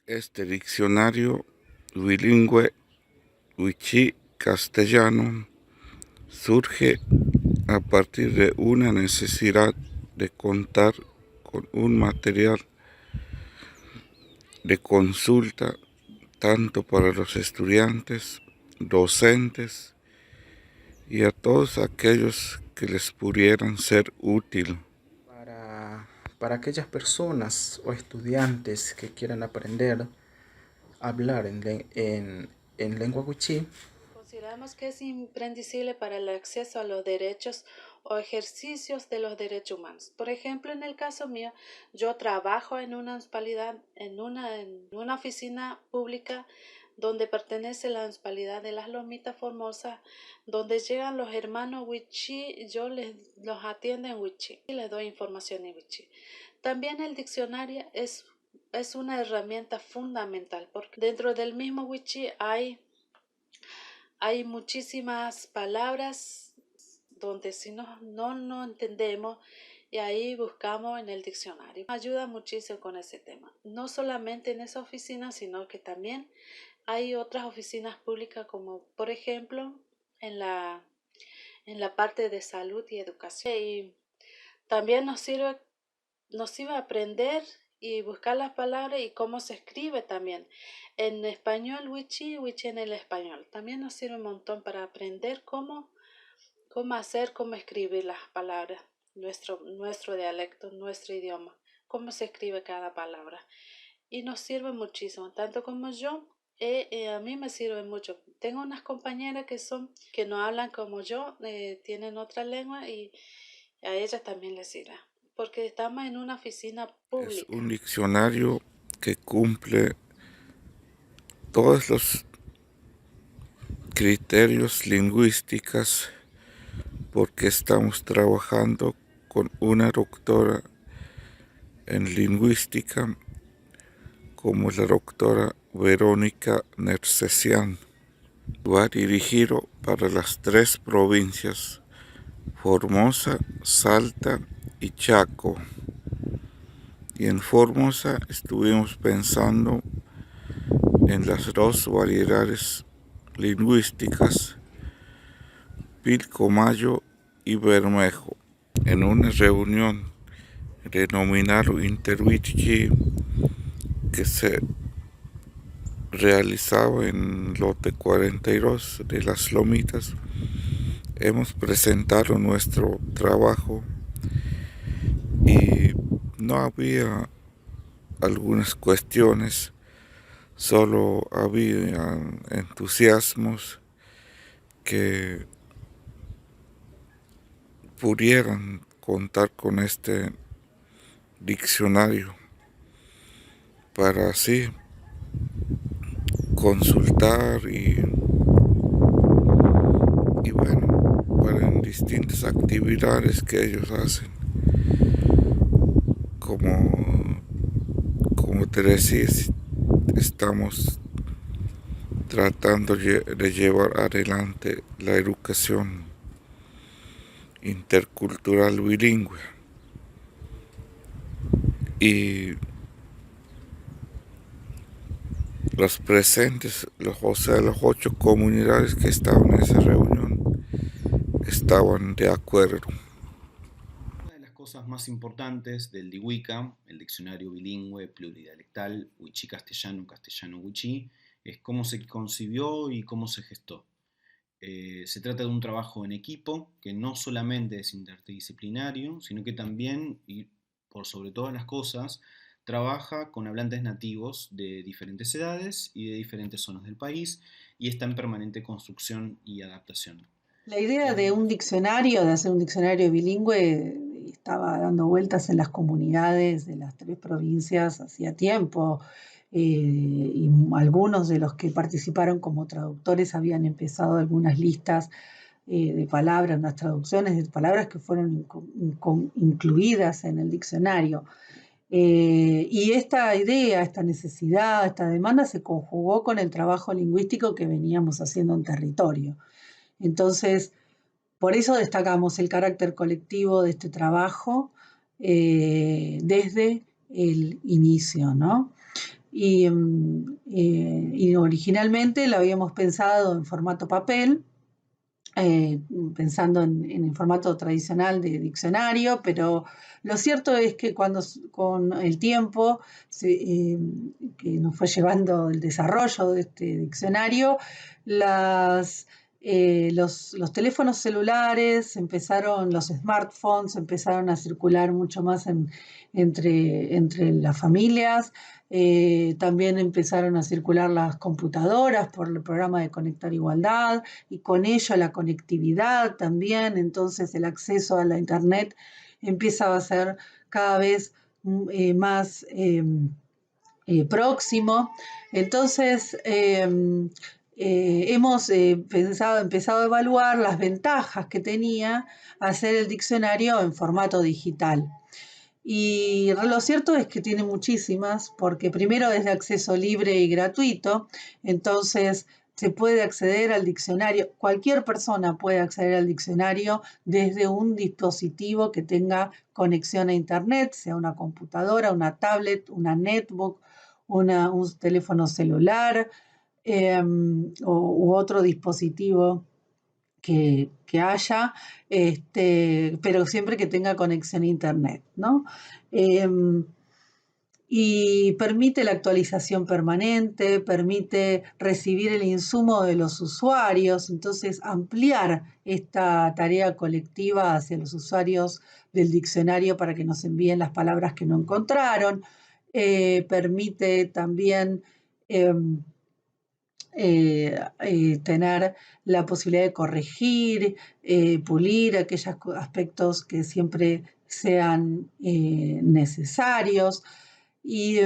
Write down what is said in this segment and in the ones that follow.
Este diccionario bilingüe wichí-castellano surge a partir de una necesidad de contar con un material de consulta tanto para los estudiantes, docentes y a todos aquellos que les pudieran ser útil. Para aquellas personas o estudiantes que quieran aprender a hablar en lengua wichí. Consideramos que es imprescindible para el acceso a los derechos o ejercicios de los derechos humanos. Por ejemplo, en el caso mío, yo trabajo en una municipalidad, en una oficina pública donde pertenece la municipalidad de Las Lomitas Formosas, donde llegan los hermanos wichí, yo los atiendo en wichí y les doy información en wichí. También el diccionario es una herramienta fundamental porque dentro del mismo wichí hay muchísimas palabras donde si no entendemos y ahí buscamos en el diccionario. Ayuda muchísimo con ese tema. No solamente en esa oficina, sino que también hay otras oficinas públicas como por ejemplo en la parte de salud y educación. Y también nos sirve aprender y buscar las palabras y cómo se escribe también. En español, wichí, wichí en el español. También nos sirve un montón para aprender cómo escribir las palabras, nuestro dialecto, nuestro idioma, cómo se escribe cada palabra. Y nos sirve muchísimo, tanto como yo, a mí me sirve mucho. Tengo unas compañeras que no hablan como yo, tienen otra lengua y a ellas también les sirve, porque estamos en una oficina Es un pública. diccionario que cumple todos los criterios lingüísticos porque estamos trabajando con una doctora en lingüística como la doctora Verónica Nersesian. Va dirigido para las 3 provincias, Formosa, Salta y Chaco. Y en Formosa estuvimos pensando en las 2 variedades lingüísticas, Pilcomayo y Bermejo, en una reunión denominada Interwichi que se realizaba en lote 42 de Las Lomitas. Hemos presentado nuestro trabajo y no había algunas cuestiones, solo había entusiasmos que pudieran contar con este diccionario para así consultar y bueno, para en distintas actividades que ellos hacen, como te decía, estamos tratando de llevar adelante la educación intercultural bilingüe y los presentes, o sea, las 8 comunidades que estaban en esa reunión estaban de acuerdo. Una de las cosas más importantes del DIWICA, el diccionario bilingüe pluridialectal wichí-castellano, castellano-wichí, es cómo se concibió y cómo se gestó. Se trata de un trabajo en equipo que no solamente es interdisciplinario, sino que también, y por sobre todas las cosas, trabaja con hablantes nativos de diferentes edades y de diferentes zonas del país y está en permanente construcción y adaptación. La idea de Eh, un diccionario, de hacer un diccionario bilingüe, estaba dando vueltas en las comunidades de las 3 provincias hacía tiempo, y algunos de los que participaron como traductores habían empezado algunas listas de palabras, unas traducciones de palabras que fueron incluidas en el diccionario. Y esta idea, esta necesidad, esta demanda se conjugó con el trabajo lingüístico que veníamos haciendo en territorio. Entonces, por eso destacamos el carácter colectivo de este trabajo desde el inicio, ¿no? Y originalmente lo habíamos pensado en formato papel, pensando en el formato tradicional de diccionario, pero lo cierto es que con el tiempo que nos fue llevando el desarrollo de este diccionario, los teléfonos celulares los smartphones empezaron a circular mucho más entre las familias. También empezaron a circular las computadoras por el programa de Conectar Igualdad, y con ello la conectividad también. Entonces el acceso a la internet empieza a ser cada vez más próximo. Entonces hemos empezado a evaluar las ventajas que tenía hacer el diccionario en formato digital. Y lo cierto es que tiene muchísimas, porque primero es de acceso libre y gratuito. Entonces se puede acceder al diccionario, cualquier persona puede acceder al diccionario desde un dispositivo que tenga conexión a internet, sea una computadora, una tablet, una netbook, un teléfono celular u otro dispositivo que haya, pero siempre que tenga conexión a internet, ¿no? Y permite la actualización permanente, permite recibir el insumo de los usuarios. Entonces ampliar esta tarea colectiva hacia los usuarios del diccionario para que nos envíen las palabras que no encontraron. Permite también tener la posibilidad de corregir, pulir aquellos aspectos que siempre sean necesarios, y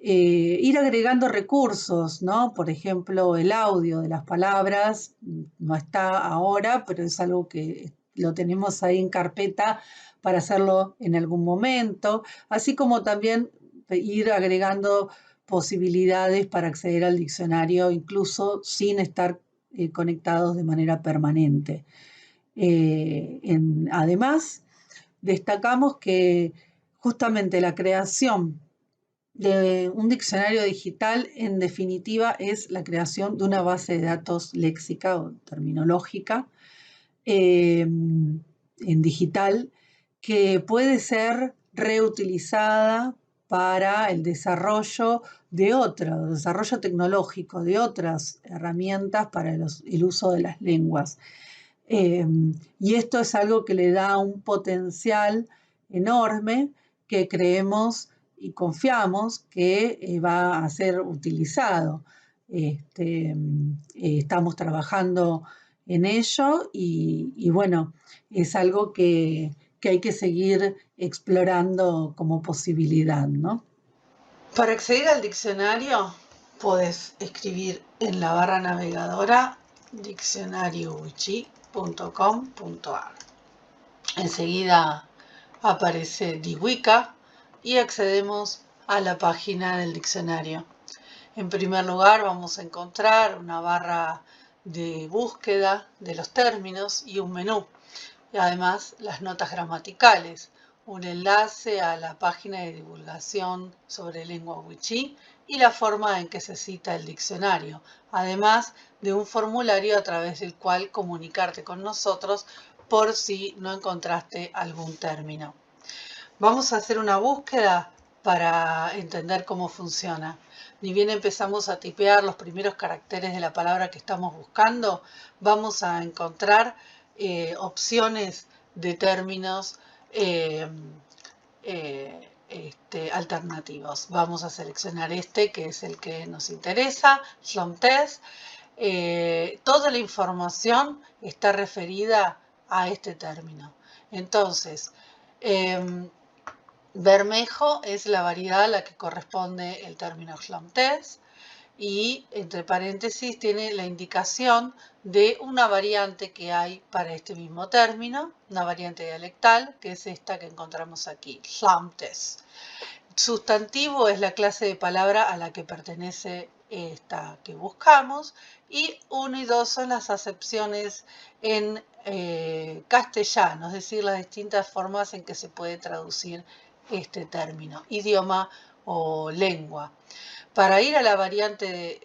ir agregando recursos, ¿no? Por ejemplo, el audio de las palabras no está ahora, pero es algo que lo tenemos ahí en carpeta para hacerlo en algún momento, así como también ir agregando posibilidades para acceder al diccionario, incluso sin estar conectados de manera permanente. Además, destacamos que justamente la creación de un diccionario digital, en definitiva, es la creación de una base de datos léxica o terminológica en digital, que puede ser reutilizada para el desarrollo desarrollo tecnológico de otras herramientas para el uso de las lenguas. Y esto es algo que le da un potencial enorme, que creemos y confiamos que va a ser utilizado. Estamos trabajando en ello y bueno, es algo que hay que seguir explorando como posibilidad, ¿no? Para acceder al diccionario, puedes escribir en la barra navegadora diccionariowichi.com.ar. Enseguida aparece Diwika y accedemos a la página del diccionario. En primer lugar, vamos a encontrar una barra de búsqueda de los términos y un menú. Y además, las notas gramaticales, un enlace a la página de divulgación sobre lengua wichí y la forma en que se cita el diccionario, además de un formulario a través del cual comunicarte con nosotros por si no encontraste algún término. Vamos a hacer una búsqueda para entender cómo funciona. Ni bien empezamos a tipear los primeros caracteres de la palabra que estamos buscando, vamos a encontrar opciones de términos alternativos. Vamos a seleccionar que es el que nos interesa, Xlomtes. Toda la información está referida a este término. Entonces, Bermejo es la variedad a la que corresponde el término Xlomtes, y entre paréntesis tiene la indicación de una variante que hay para este mismo término, una variante dialectal, que es esta que encontramos aquí, Xlomtes. Sustantivo es la clase de palabra a la que pertenece esta que buscamos, y 1 y 2 son las acepciones en castellano, es decir, las distintas formas en que se puede traducir este término, idioma o lengua. Para ir a la variante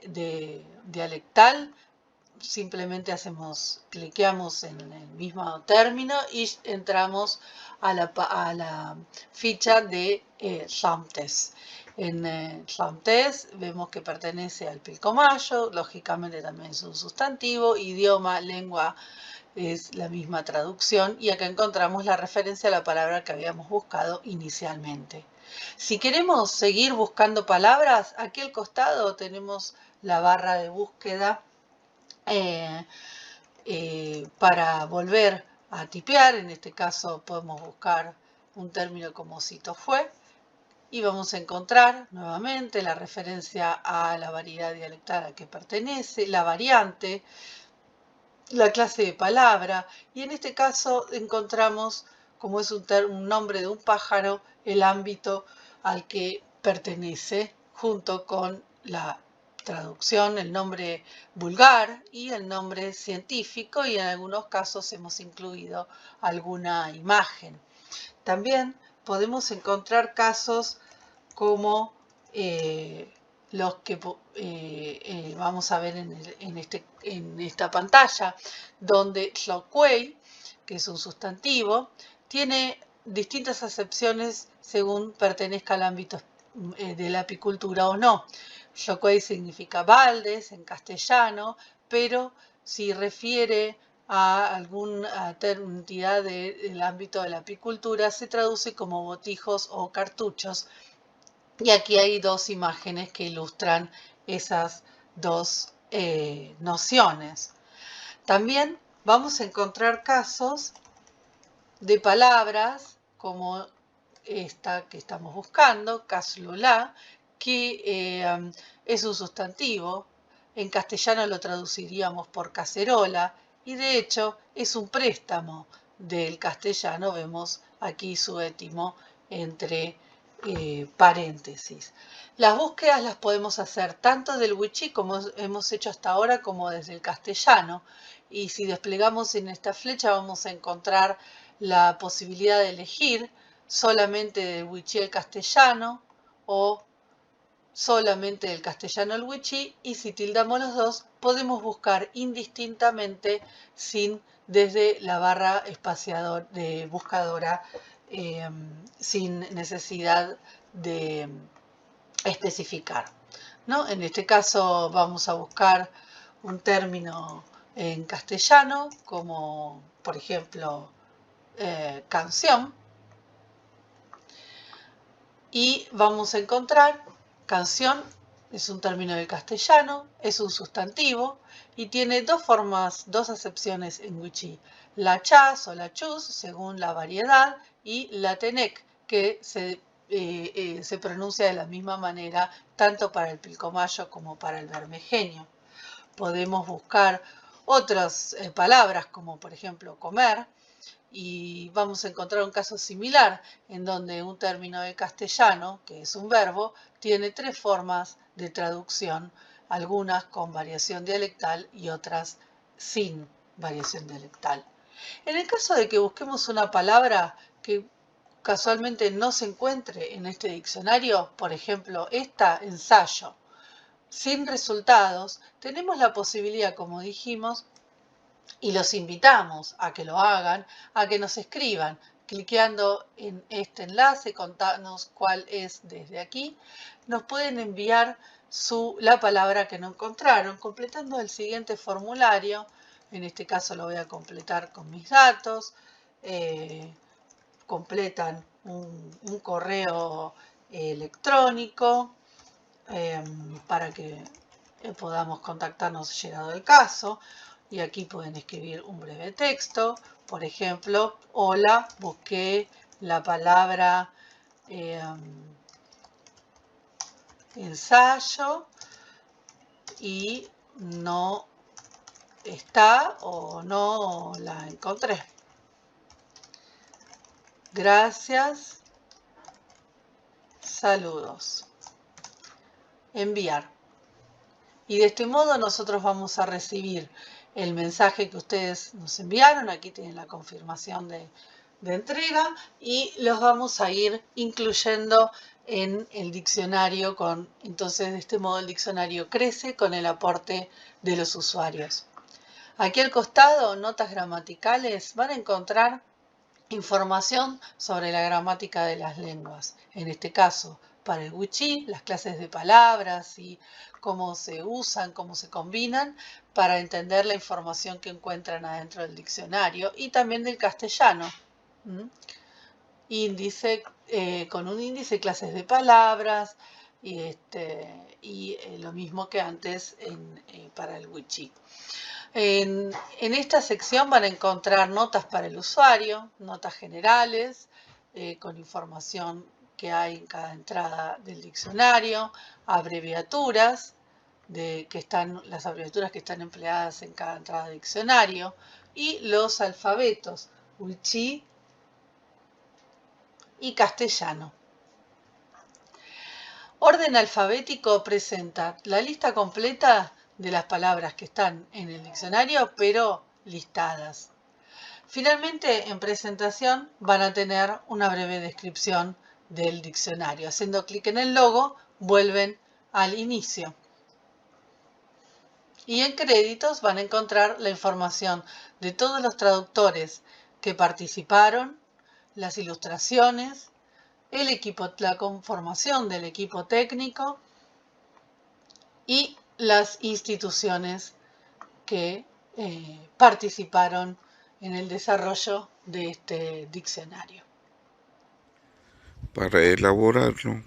dialectal, simplemente cliqueamos en el mismo término y entramos a la ficha de Xamtes. En Xamtes vemos que pertenece al Pilcomayo, lógicamente también es un sustantivo, idioma, lengua es la misma traducción, y acá encontramos la referencia a la palabra que habíamos buscado inicialmente. Si queremos seguir buscando palabras, aquí al costado tenemos la barra de búsqueda para volver a tipear. En este caso podemos buscar un término como cito fue y vamos a encontrar nuevamente la referencia a la variedad dialectal a que pertenece, la variante, la clase de palabra, y en este caso encontramos, como es un nombre de un pájaro, el ámbito al que pertenece junto con la traducción, el nombre vulgar y el nombre científico, y en algunos casos hemos incluido alguna imagen. También podemos encontrar casos como los que vamos a ver en esta pantalla, donde Xocuey, que es un sustantivo, tiene distintas acepciones según pertenezca al ámbito de la apicultura o no. Xocuey significa baldes en castellano, pero si refiere a alguna entidad del ámbito de la apicultura, se traduce como botijos o cartuchos. Y aquí hay dos imágenes que ilustran esas dos nociones. También vamos a encontrar casos de palabras como esta que estamos buscando, caslulá, que es un sustantivo. En castellano lo traduciríamos por cacerola y de hecho es un préstamo del castellano. Vemos aquí su étimo entre paréntesis. Las búsquedas las podemos hacer tanto del wichí como hemos hecho hasta ahora como desde el castellano, y si desplegamos en esta flecha vamos a encontrar la posibilidad de elegir solamente del wichí al castellano o solamente del castellano al wichí, y si tildamos los dos podemos buscar indistintamente desde la barra espaciador de buscadora sin necesidad de especificar, ¿no? En este caso vamos a buscar un término en castellano como por ejemplo canción, y vamos a encontrar canción. Es un término del castellano, es un sustantivo y tiene dos formas, dos acepciones en wichí: la chas o la chus según la variedad, y la tenec, que se pronuncia de la misma manera tanto para el pilcomayo como para el bermejeño. Podemos buscar otras palabras como por ejemplo comer, y vamos a encontrar un caso similar en donde un término de castellano, que es un verbo, tiene tres formas de traducción, algunas con variación dialectal y otras sin variación dialectal. En el caso de que busquemos una palabra que casualmente no se encuentre en este diccionario, por ejemplo, ensayo, sin resultados, tenemos la posibilidad, como dijimos, y los invitamos a que lo hagan, a que nos escriban, cliqueando en este enlace, contanos cuál es desde aquí. Nos pueden enviar la palabra que no encontraron, completando el siguiente formulario. En este caso lo voy a completar con mis datos. Completan un correo electrónico para que podamos contactarnos llegado el caso. Y aquí pueden escribir un breve texto. Por ejemplo, hola, busqué la palabra ensayo y no está o no la encontré. Gracias. Saludos. Enviar. Y de este modo nosotros vamos a recibir el mensaje que ustedes nos enviaron. Aquí tienen la confirmación de entrega y los vamos a ir incluyendo en el diccionario. Entonces, de este modo, el diccionario crece con el aporte de los usuarios. Aquí al costado, notas gramaticales, van a encontrar información sobre la gramática de las lenguas. En este caso, para el wichí, las clases de palabras y cómo se usan, cómo se combinan para entender la información que encuentran adentro del diccionario, y también del castellano. Índice, con un índice, clases de palabras y lo mismo que antes para el wichí. En esta sección van a encontrar notas para el usuario, notas generales, con información que hay en cada entrada del diccionario, abreviaturas, las abreviaturas que están empleadas en cada entrada del diccionario, y los alfabetos wichí y castellano. Orden alfabético presenta la lista completa de las palabras que están en el diccionario, pero listadas. Finalmente, en presentación van a tener una breve descripción del diccionario. Haciendo clic en el logo, vuelven al inicio. Y en créditos van a encontrar la información de todos los traductores que participaron, las ilustraciones, la conformación del equipo técnico y las instituciones que participaron en el desarrollo de este diccionario. Para elaborarlo,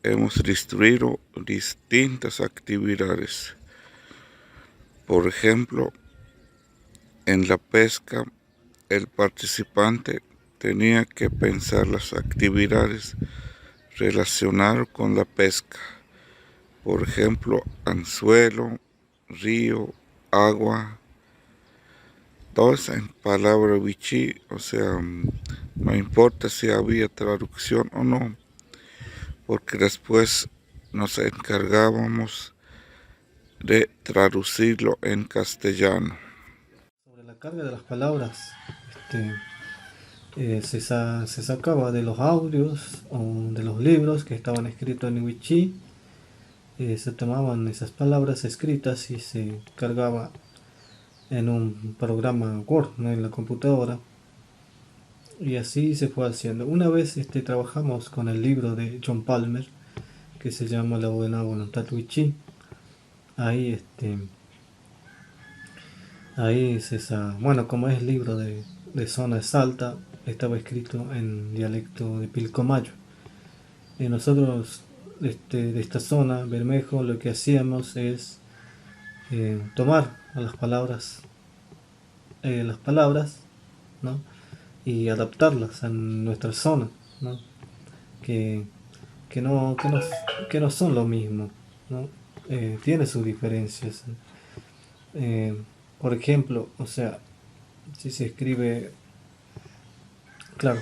hemos distribuido distintas actividades. Por ejemplo, en la pesca, el participante tenía que pensar las actividades relacionadas con la pesca. Por ejemplo, anzuelo, río, agua, todas en palabra wichí, o sea, no importa si había traducción o no, porque después nos encargábamos de traducirlo en castellano. Sobre la carga de las palabras, se sacaba de los audios o de los libros que estaban escritos en wichí. Se tomaban esas palabras escritas y se cargaba en un programa Word, ¿no?, en la computadora, y así se fue haciendo. Una vez trabajamos con el libro de John Palmer que se llama La Buena Voluntad Wichí. Ahí es bueno, como es libro de zona de Salta, estaba escrito en dialecto de Pilcomayo. Y nosotros de esta zona, Bermejo, lo que hacíamos es tomar a las palabras, ¿no?, y adaptarlas a nuestra zona, ¿no?, que no son lo mismo, ¿no? Tiene sus diferencias. Por ejemplo, o sea, si se escribe, claro,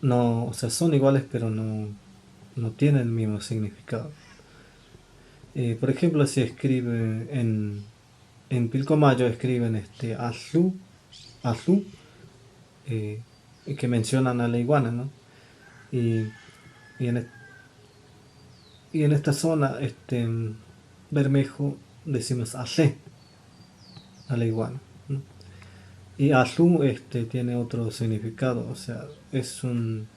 no, o sea, son iguales, pero no tienen el mismo significado. Por ejemplo, si escribe en Pilcomayo, escriben azú, que mencionan a la iguana, ¿no? Y en esta zona, en Bermejo, decimos ace a la iguana, ¿no? Y azú tiene otro significado, o sea, es un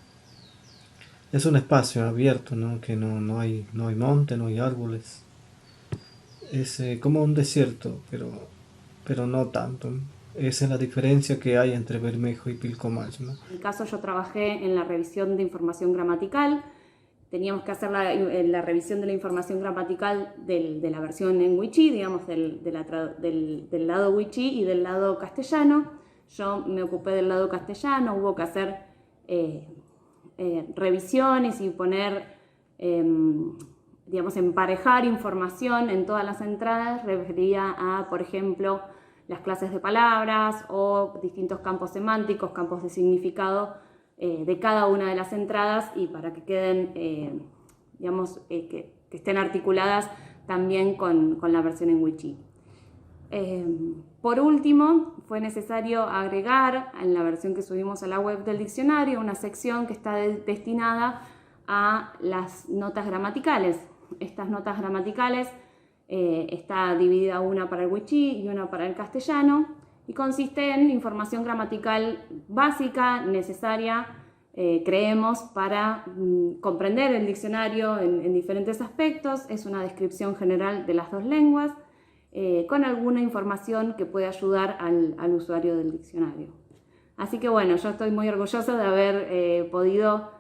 espacio abierto, ¿no?, que no hay monte, no hay árboles. Es como un desierto, pero no tanto, ¿no? Esa es la diferencia que hay entre Bermejo y Pilcomayo, ¿no? En mi caso, yo trabajé en la revisión de información gramatical. Teníamos que hacer la revisión de la información gramatical de la versión en wichí, digamos, del lado wichí y del lado castellano. Yo me ocupé del lado castellano, hubo que hacer revisiones y poner, digamos, emparejar información en todas las entradas referida a, por ejemplo, las clases de palabras o distintos campos semánticos, campos de significado de cada una de las entradas, y para que queden, digamos, que estén articuladas también con la versión en wichí. Por último, fue necesario agregar en la versión que subimos a la web del diccionario una sección que está destinada a las notas gramaticales. Estas notas gramaticales está dividida una para el wichí y una para el castellano y consiste en información gramatical básica, necesaria, creemos, para comprender el diccionario en diferentes aspectos. Es una descripción general de las dos lenguas, con alguna información que puede ayudar al usuario del diccionario. Así que bueno, yo estoy muy orgullosa de haber podido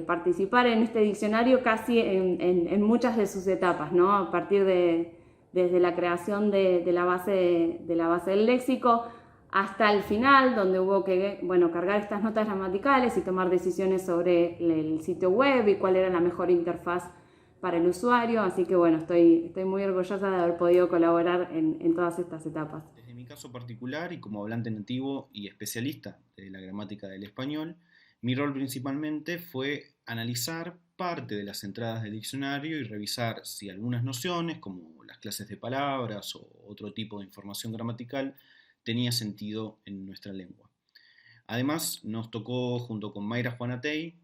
participar en este diccionario casi en muchas de sus etapas, ¿no? A partir desde la creación de la base del léxico hasta el final, donde hubo que cargar estas notas gramaticales y tomar decisiones sobre el sitio web y cuál era la mejor interfaz para el usuario. Así que bueno, estoy muy orgullosa de haber podido colaborar en todas estas etapas. Desde mi caso particular y como hablante nativo y especialista de la gramática del español, mi rol principalmente fue analizar parte de las entradas del diccionario y revisar si algunas nociones, como las clases de palabras o otro tipo de información gramatical, tenía sentido en nuestra lengua. Además, nos tocó, junto con Mayra Juanatey,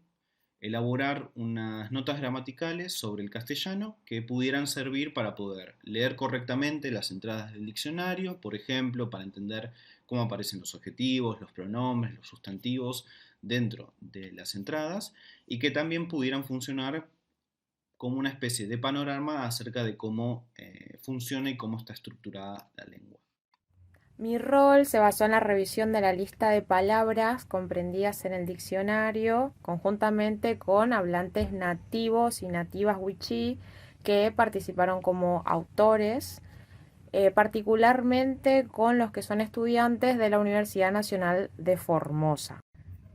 elaborar unas notas gramaticales sobre el castellano que pudieran servir para poder leer correctamente las entradas del diccionario, por ejemplo, para entender cómo aparecen los adjetivos, los pronombres, los sustantivos dentro de las entradas, y que también pudieran funcionar como una especie de panorama acerca de cómo funciona y cómo está estructurada la lengua. Mi rol se basó en la revisión de la lista de palabras comprendidas en el diccionario, conjuntamente con hablantes nativos y nativas wichí que participaron como autores, particularmente con los que son estudiantes de la Universidad Nacional de Formosa.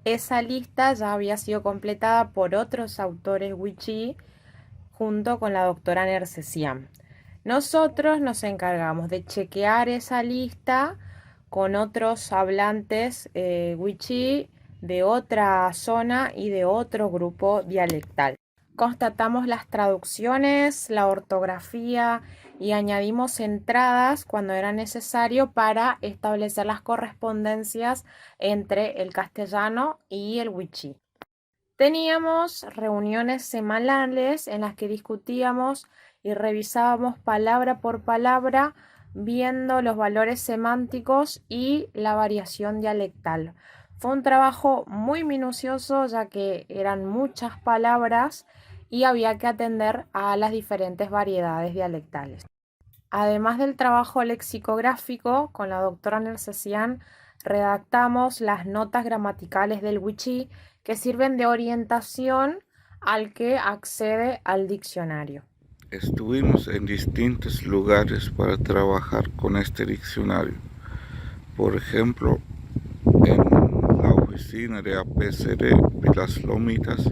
Esa lista ya había sido completada por otros autores wichí junto con la doctora Nersesian. Nosotros nos encargamos de chequear esa lista con otros hablantes wichí de otra zona y de otro grupo dialectal. Constatamos las traducciones, la ortografía y añadimos entradas cuando era necesario para establecer las correspondencias entre el castellano y el wichí. Teníamos reuniones semanales en las que discutíamos y revisábamos palabra por palabra, viendo los valores semánticos y la variación dialectal. Fue un trabajo muy minucioso, ya que eran muchas palabras y había que atender a las diferentes variedades dialectales. Además del trabajo lexicográfico, con la doctora Nersesian redactamos las notas gramaticales del wichí que sirven de orientación al que accede al diccionario. Estuvimos en distintos lugares para trabajar con este diccionario. Por ejemplo, en la oficina de APCD de Las Lomitas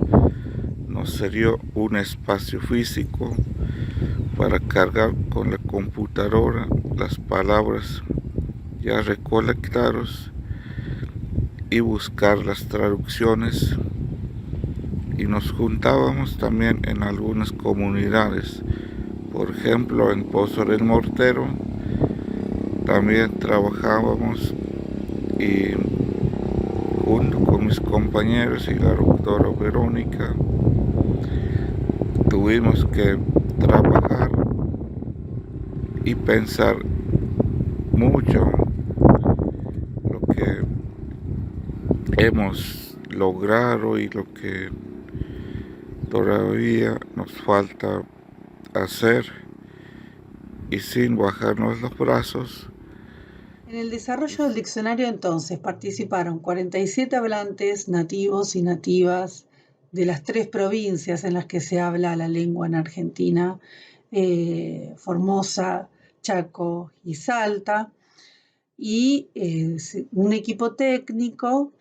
nos dio un espacio físico para cargar con la computadora las palabras ya recolectadas y buscar las traducciones, y nos juntábamos también en algunas comunidades. Por ejemplo, en Pozo del Mortero también trabajábamos, y junto con mis compañeros y la doctora Verónica tuvimos que trabajar y pensar mucho lo que hemos logrado y lo que todavía nos falta hacer, y sin bajarnos los brazos. En el desarrollo del diccionario entonces participaron 47 hablantes nativos y nativas de las 3 provincias en las que se habla la lengua en Argentina, Formosa, Chaco y Salta, y un equipo técnico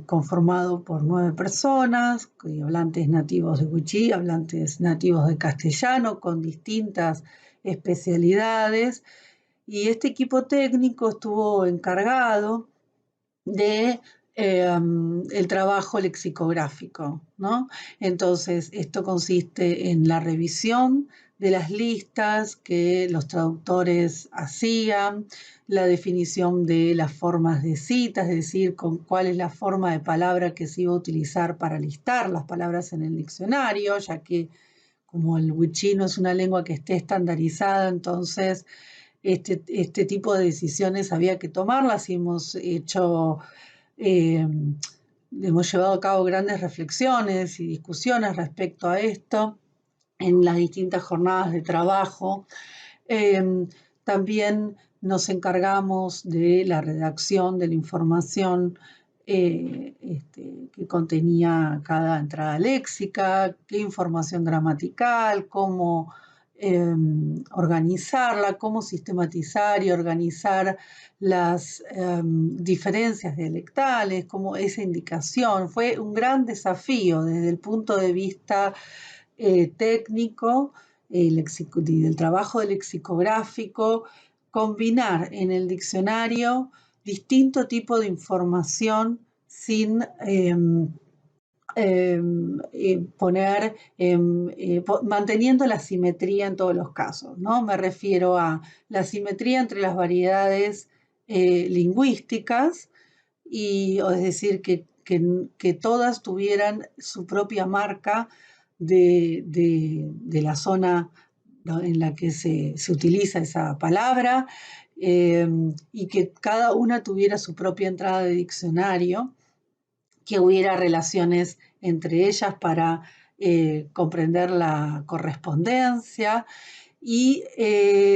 conformado por 9 personas, hablantes nativos de wichí, hablantes nativos de castellano, con distintas especialidades, y este equipo técnico estuvo encargado de el trabajo lexicográfico, ¿no? Entonces, esto consiste en la revisión de las listas que los traductores hacían, la definición de las formas de cita, es decir, con cuál es la forma de palabra que se iba a utilizar para listar las palabras en el diccionario, ya que como el wichí no es una lengua que esté estandarizada, entonces este tipo de decisiones había que tomarlas y hemos llevado a cabo grandes reflexiones y discusiones respecto a esto en las distintas jornadas de trabajo. También nos encargamos de la redacción de la información que contenía cada entrada léxica, qué información gramatical, cómo organizarla, cómo sistematizar y organizar las diferencias dialectales, como esa indicación. Fue un gran desafío desde el punto de vista técnico, del trabajo lexicográfico, combinar en el diccionario distinto tipo de información sin manteniendo la simetría en todos los casos, ¿no? Me refiero a la simetría entre las variedades lingüísticas, es decir, que todas tuvieran su propia marca de la zona en la que se utiliza esa palabra, y que cada una tuviera su propia entrada de diccionario, que hubiera relaciones entre ellas para comprender la correspondencia y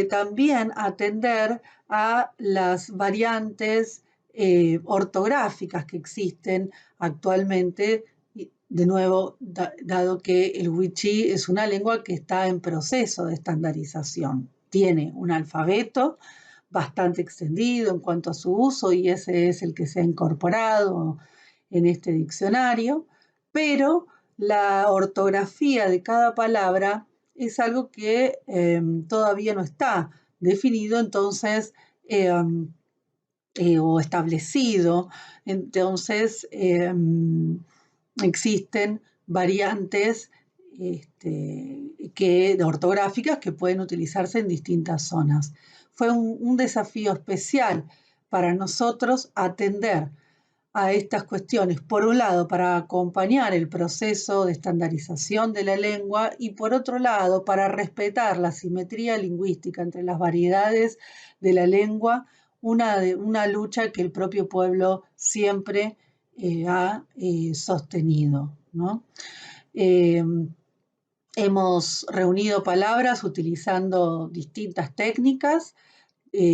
también atender a las variantes ortográficas que existen actualmente. De nuevo, dado que el wichí es una lengua que está en proceso de estandarización. Tiene un alfabeto bastante extendido en cuanto a su uso y ese es el que se ha incorporado en este diccionario, pero la ortografía de cada palabra es algo que todavía no está definido, entonces, o establecido. Entonces, existen variantes ortográficas que pueden utilizarse en distintas zonas. Fue un desafío especial para nosotros atender a estas cuestiones, por un lado, para acompañar el proceso de estandarización de la lengua y por otro lado, para respetar la simetría lingüística entre las variedades de la lengua, una lucha que el propio pueblo siempre ha sostenido, ¿no? Hemos reunido palabras utilizando distintas técnicas,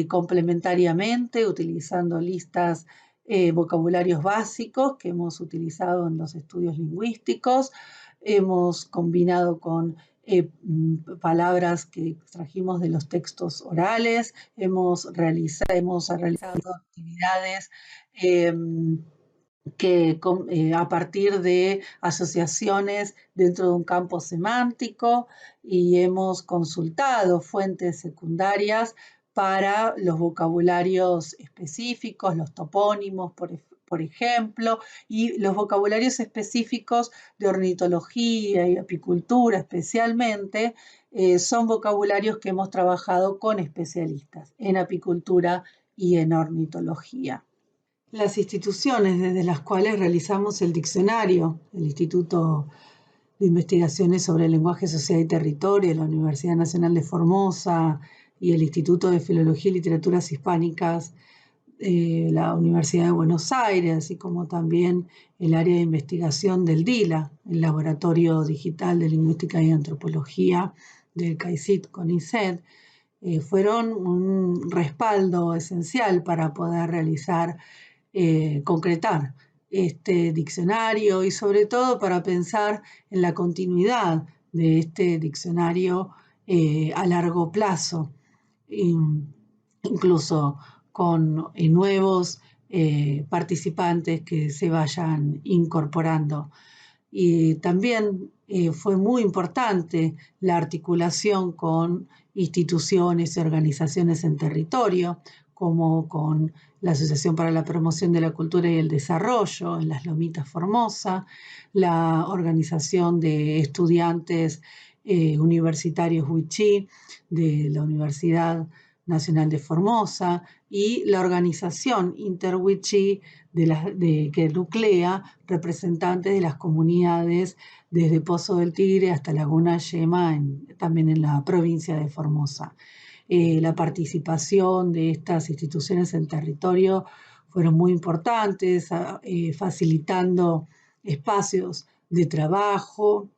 complementariamente, utilizando listas, vocabularios básicos que hemos utilizado en los estudios lingüísticos. Hemos combinado con palabras que extrajimos de los textos orales. Hemos realizado actividades a partir de asociaciones dentro de un campo semántico y hemos consultado fuentes secundarias para los vocabularios específicos, los topónimos, por ejemplo, y los vocabularios específicos de ornitología y apicultura especialmente, son vocabularios que hemos trabajado con especialistas en apicultura y en ornitología. Las instituciones desde las cuales realizamos el diccionario, el Instituto de Investigaciones sobre Lenguaje, Sociedad y Territorio, la Universidad Nacional de Formosa y el Instituto de Filología y Literaturas Hispánicas, la Universidad de Buenos Aires, así como también el área de investigación del DILA, el Laboratorio Digital de Lingüística y Antropología del CONICET, fueron un respaldo esencial para poder concretar este diccionario y sobre todo para pensar en la continuidad de este diccionario a largo plazo, incluso con nuevos participantes que se vayan incorporando. Y también fue muy importante la articulación con instituciones y organizaciones en territorio, como con la Asociación para la Promoción de la Cultura y el Desarrollo en Las Lomitas, Formosa, la Organización de Estudiantes universitarios wichí de la Universidad Nacional de Formosa y la organización interwichí que nuclea representantes de las comunidades desde Pozo del Tigre hasta Laguna Yema, también en la provincia de Formosa. La participación de estas instituciones en territorio fueron muy importantes, facilitando espacios de trabajo,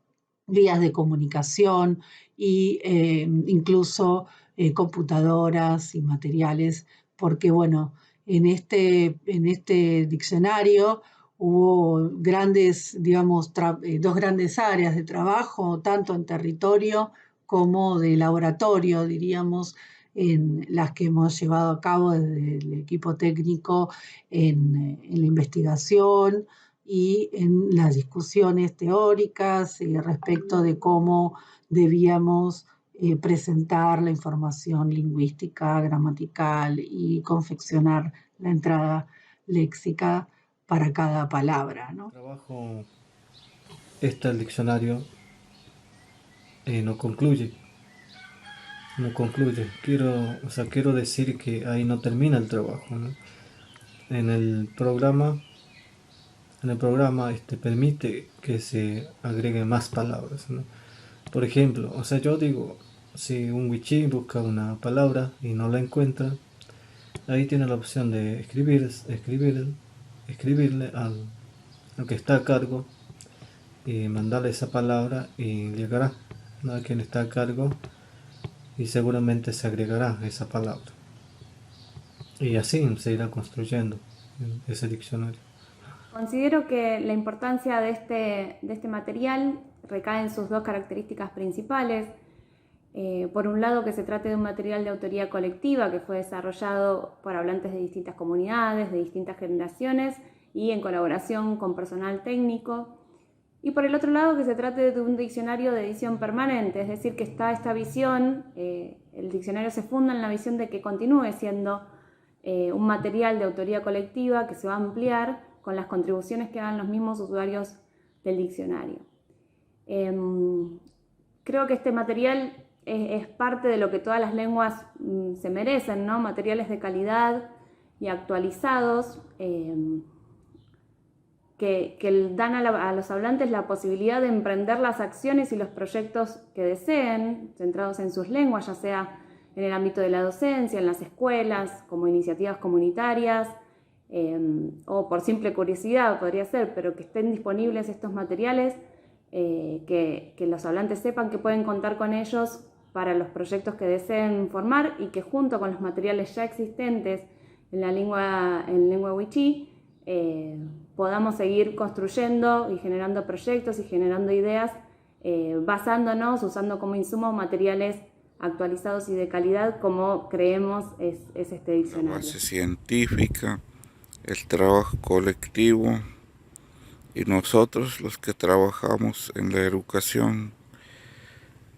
vías de comunicación e incluso computadoras y materiales, porque bueno, en este diccionario hubo grandes, digamos, dos grandes áreas de trabajo, tanto en territorio como de laboratorio, diríamos, en las que hemos llevado a cabo desde el equipo técnico en la investigación y en las discusiones teóricas respecto de cómo debíamos presentar la información lingüística, gramatical y confeccionar la entrada léxica para cada palabra, ¿no? Trabajo, el diccionario no concluye. Quiero decir que ahí no termina el trabajo, ¿no? En el programa permite que se agreguen más palabras, ¿no? Por ejemplo, yo digo, si un wichí busca una palabra y no la encuentra, ahí tiene la opción de escribirle al que está a cargo y mandarle esa palabra y llegará, ¿no?, a quien está a cargo y seguramente se agregará esa palabra. Y así se irá construyendo ese diccionario. Considero que la importancia de este material recae en sus dos características principales. Por un lado, que se trate de un material de autoría colectiva que fue desarrollado por hablantes de distintas comunidades, de distintas generaciones y en colaboración con personal técnico. Y por el otro lado, que se trate de un diccionario de edición permanente, es decir, que está esta visión, el diccionario se funda en la visión de que continúe siendo un material de autoría colectiva que se va a ampliar con las contribuciones que hagan los mismos usuarios del diccionario. Creo que este material es parte de lo que todas las lenguas se merecen, ¿no? Materiales de calidad y actualizados que dan a los hablantes la posibilidad de emprender las acciones y los proyectos que deseen, centrados en sus lenguas, ya sea en el ámbito de la docencia, en las escuelas, como iniciativas comunitarias, o por simple curiosidad podría ser, pero que estén disponibles estos materiales, que los hablantes sepan que pueden contar con ellos para los proyectos que deseen formar y que junto con los materiales ya existentes en lengua wichí, podamos seguir construyendo y generando proyectos y generando ideas, basándonos, usando como insumo materiales actualizados y de calidad, como creemos es este diccionario. La base científica, el trabajo colectivo y nosotros los que trabajamos en la educación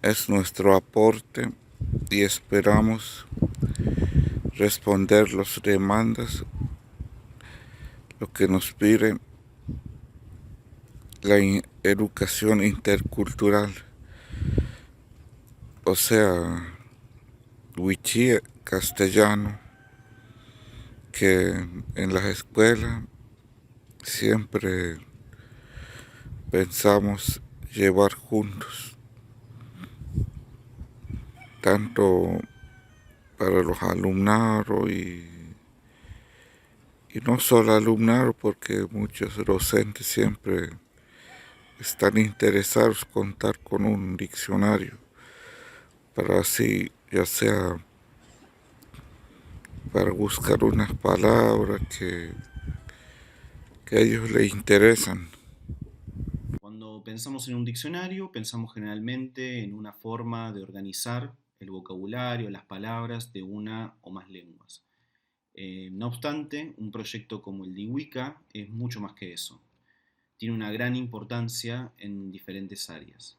es nuestro aporte y esperamos responder las demandas, lo que nos pide la educación intercultural, o sea, wichí, castellano, que en las escuelas siempre pensamos llevar juntos, tanto para los alumnados y no solo alumnados, porque muchos docentes siempre están interesados en contar con un diccionario, para así, ya sea para buscar unas palabras que a ellos les interesan. Cuando pensamos en un diccionario, pensamos generalmente en una forma de organizar el vocabulario, las palabras de una o más lenguas. No obstante, un proyecto como el DIWICA es mucho más que eso. Tiene una gran importancia en diferentes áreas.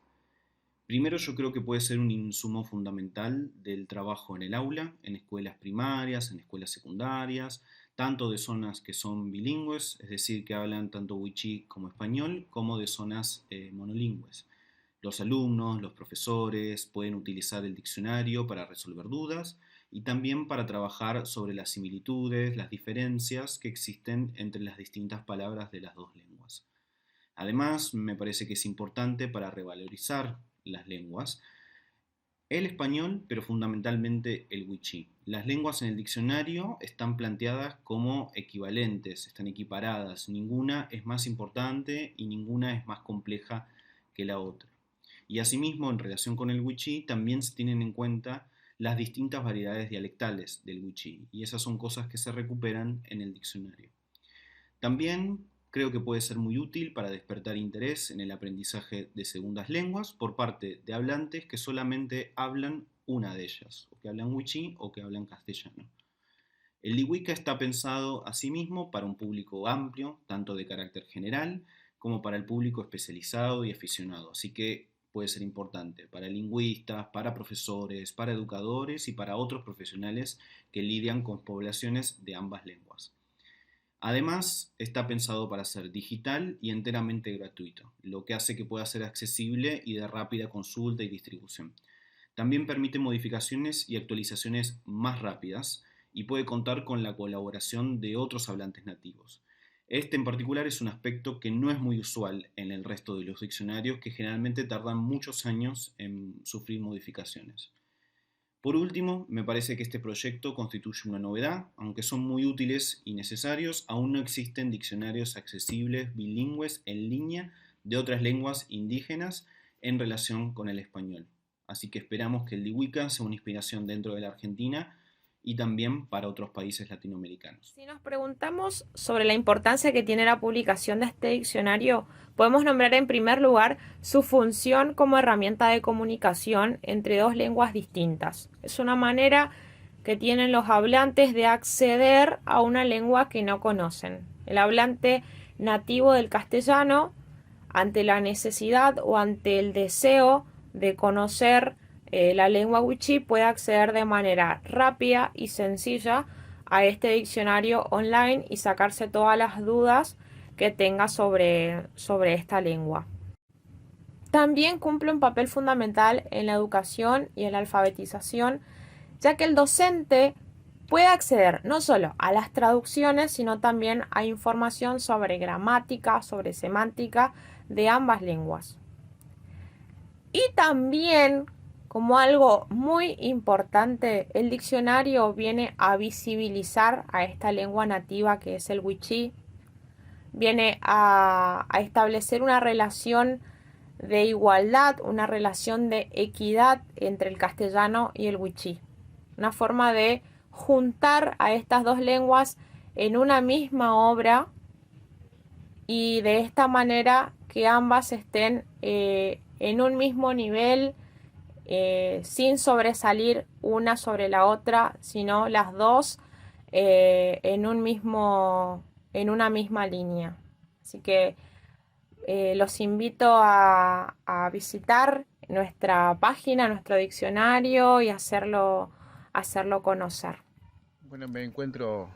Primero, yo creo que puede ser un insumo fundamental del trabajo en el aula, en escuelas primarias, en escuelas secundarias, tanto de zonas que son bilingües, es decir, que hablan tanto wichí como español, como de zonas monolingües. Los alumnos, los profesores pueden utilizar el diccionario para resolver dudas y también para trabajar sobre las similitudes, las diferencias que existen entre las distintas palabras de las dos lenguas. Además, me parece que es importante para revalorizar las lenguas, el español, pero fundamentalmente el wichí. Las lenguas en el diccionario están planteadas como equivalentes, están equiparadas, ninguna es más importante y ninguna es más compleja que la otra. Y asimismo, en relación con el wichí, también se tienen en cuenta las distintas variedades dialectales del wichí, y esas son cosas que se recuperan en el diccionario. También creo que puede ser muy útil para despertar interés en el aprendizaje de segundas lenguas por parte de hablantes que solamente hablan una de ellas, o que hablan wichí o que hablan castellano. El Liwika está pensado asimismo para un público amplio, tanto de carácter general como para el público especializado y aficionado, así que puede ser importante para lingüistas, para profesores, para educadores y para otros profesionales que lidian con poblaciones de ambas lenguas. Además, está pensado para ser digital y enteramente gratuito, lo que hace que pueda ser accesible y de rápida consulta y distribución. También permite modificaciones y actualizaciones más rápidas y puede contar con la colaboración de otros hablantes nativos. Este en particular es un aspecto que no es muy usual en el resto de los diccionarios, que generalmente tardan muchos años en sufrir modificaciones. Por último, me parece que este proyecto constituye una novedad, aunque son muy útiles y necesarios, aún no existen diccionarios accesibles bilingües en línea de otras lenguas indígenas en relación con el español. Así que esperamos que el Liwika sea una inspiración dentro de la Argentina y también para otros países latinoamericanos. Si nos preguntamos sobre la importancia que tiene la publicación de este diccionario, podemos nombrar en primer lugar su función como herramienta de comunicación entre dos lenguas distintas. Es una manera que tienen los hablantes de acceder a una lengua que no conocen. El hablante nativo del castellano, ante la necesidad o ante el deseo de conocer la lengua wichí, puede acceder de manera rápida y sencilla a este diccionario online y sacarse todas las dudas que tenga sobre esta lengua. También cumple un papel fundamental en la educación y en la alfabetización, ya que el docente puede acceder no solo a las traducciones, sino también a información sobre gramática, sobre semántica de ambas lenguas. Y también, como algo muy importante, el diccionario viene a visibilizar a esta lengua nativa que es el wichí, viene a establecer una relación de igualdad, una relación de equidad entre el castellano y el wichí. Una forma de juntar a estas dos lenguas en una misma obra y de esta manera que ambas estén en un mismo nivel, sin sobresalir una sobre la otra, sino las dos en una misma línea. Así que los invito a visitar nuestra página, nuestro diccionario y hacerlo conocer. Bueno, me encuentro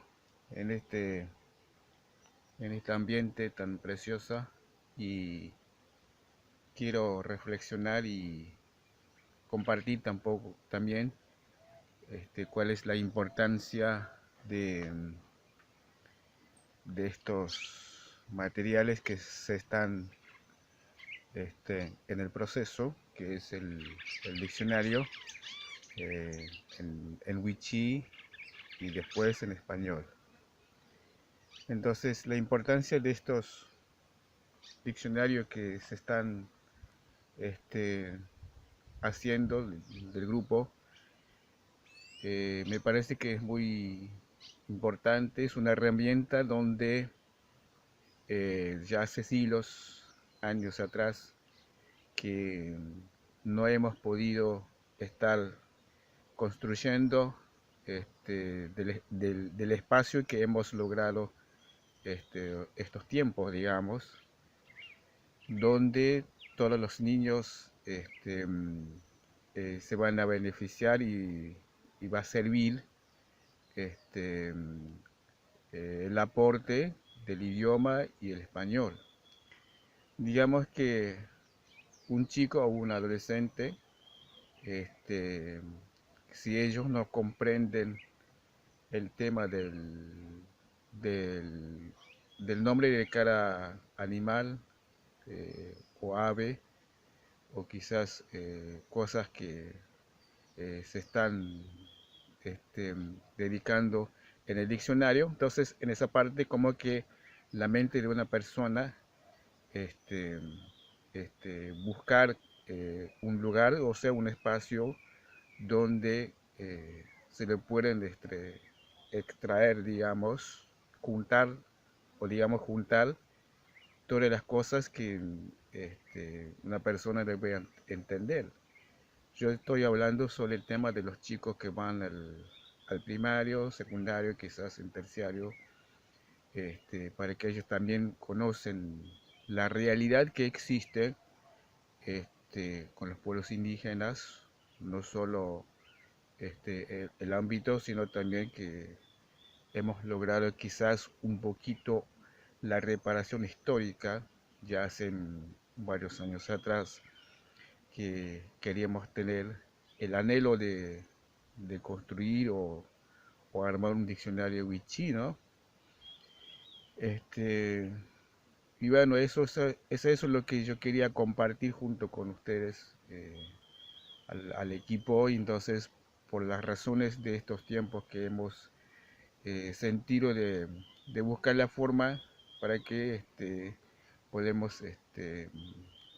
en este ambiente tan precioso y quiero reflexionar y compartir también cuál es la importancia de estos materiales que se están en el proceso, que es el diccionario en wichí y después en español. Entonces, la importancia de estos diccionarios que se están haciendo del grupo, me parece que es muy importante, es una herramienta donde ya hace siglos, años atrás, que no hemos podido estar construyendo del espacio que hemos logrado estos tiempos, digamos, donde todos los niños se van a beneficiar y va a servir el aporte del idioma y el español. Digamos que un chico o un adolescente, si ellos no comprenden el tema del, del nombre de cada animal o ave, o quizás cosas que se están dedicando en el diccionario. Entonces, en esa parte, como que la mente de una persona, este, buscar un lugar, o sea, un espacio donde se le pueden extraer, digamos, juntar, o digamos juntar todas las cosas que una persona debe entender. Yo estoy hablando sobre el tema de los chicos que van al primario, secundario, quizás en terciario, para que ellos también conocen la realidad que existe con los pueblos indígenas, no solo el ámbito, sino también que hemos logrado quizás un poquito la reparación histórica, ya hace varios años atrás, que queríamos tener el anhelo de construir o armar un diccionario wichí, ¿no? Y bueno, eso es lo que yo quería compartir junto con ustedes, al equipo, y entonces por las razones de estos tiempos que hemos sentido de buscar la forma para que podemos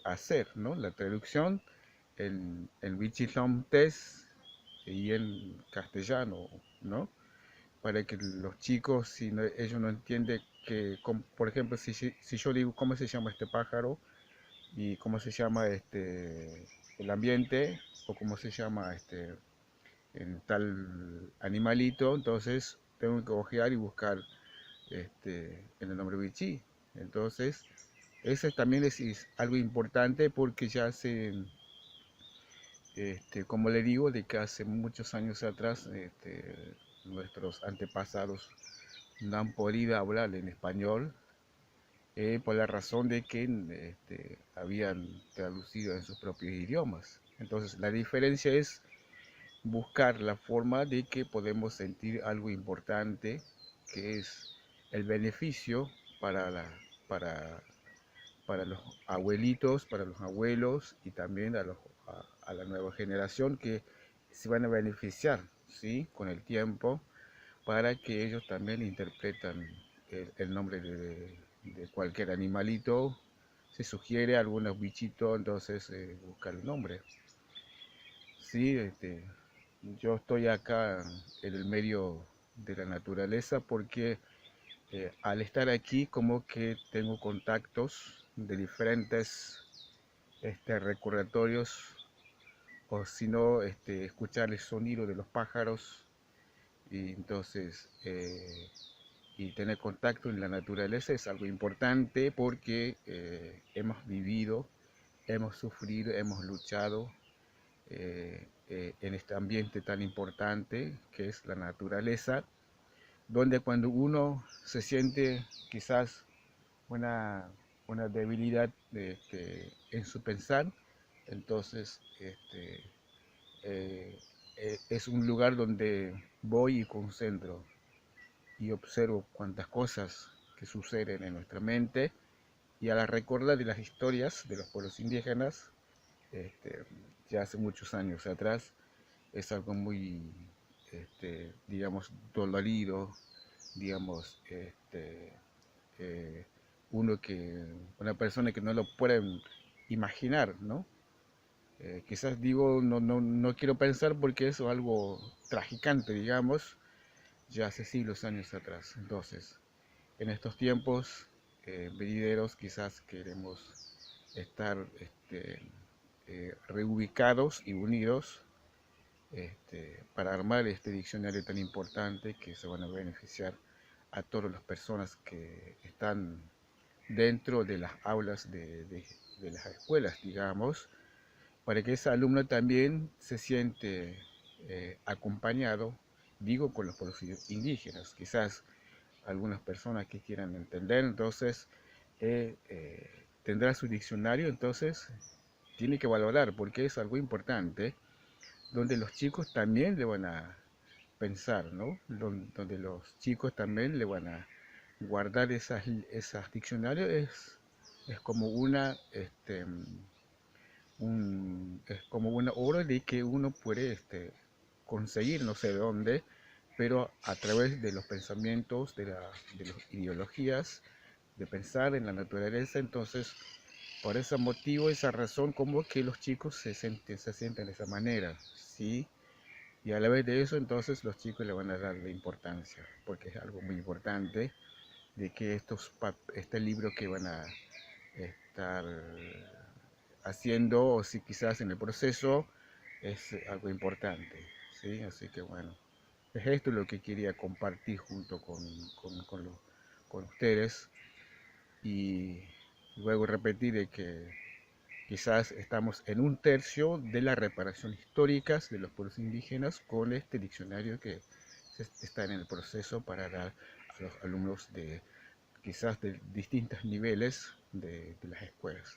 hacer, ¿no?, la traducción en Wichilom Test y en castellano, ¿no? Para que los chicos, si ellos no entienden que, por ejemplo, si yo digo cómo se llama este pájaro y cómo se llama el ambiente, o cómo se llama en tal animalito, entonces tengo que ojear y buscar en el nombre Wichí. Entonces, eso también es algo importante, porque ya hace, como le digo, de que hace muchos años atrás nuestros antepasados no han podido hablar en español, por la razón de que habían traducido en sus propios idiomas. Entonces, la diferencia es buscar la forma de que podemos sentir algo importante, que es el beneficio para, para, para los abuelitos, para los abuelos, y también a la nueva generación, que se van a beneficiar, ¿sí?, con el tiempo, para que ellos también interpretan el nombre de cualquier animalito. Se sugiere algunos bichitos, entonces buscar el nombre. Sí, yo estoy acá en el medio de la naturaleza, porque al estar aquí como que tengo contactos de diferentes recordatorios, o si no, escuchar el sonido de los pájaros, y entonces y tener contacto en la naturaleza es algo importante, porque hemos vivido, hemos sufrido, hemos luchado en este ambiente tan importante que es la naturaleza, donde cuando uno se siente quizás una, una debilidad en su pensar, entonces es un lugar donde voy y concentro y observo cuantas cosas que suceden en nuestra mente, y a la recordar de las historias de los pueblos indígenas, este, ya hace muchos años atrás, es algo muy, digamos, dolorido, digamos, una persona que no lo puede imaginar, ¿no? Quizás digo, no quiero pensar, porque eso es algo tragicante, digamos, ya hace siglos años atrás. Entonces, en estos tiempos venideros, quizás queremos estar reubicados y unidos, para armar este diccionario tan importante, que se van a beneficiar a todas las personas que están dentro de las aulas de las escuelas, digamos, para que ese alumno también se siente acompañado, digo, con los pueblos indígenas. Quizás algunas personas que quieran entender, entonces tendrá su diccionario, entonces tiene que valorar porque es algo importante, donde los chicos también le van a pensar, ¿no? Donde los chicos también le van a guardar esas diccionarios, es como una, es como una obra de que uno puede conseguir no sé de dónde, pero a través de los pensamientos, de las ideologías, de pensar en la naturaleza. Entonces, por ese motivo, esa razón, como que los chicos se sienten de esa manera, ¿sí? Y a la vez de eso, entonces los chicos le van a dar la importancia, porque es algo muy importante de que este libro que van a estar haciendo, o si quizás en el proceso, es algo importante, ¿sí? Así que bueno, es esto lo que quería compartir junto con ustedes, y luego repetir de que quizás estamos en un tercio de la reparación históricas de los pueblos indígenas con este diccionario que está en el proceso para dar a los alumnos de quizás de distintos niveles de las escuelas.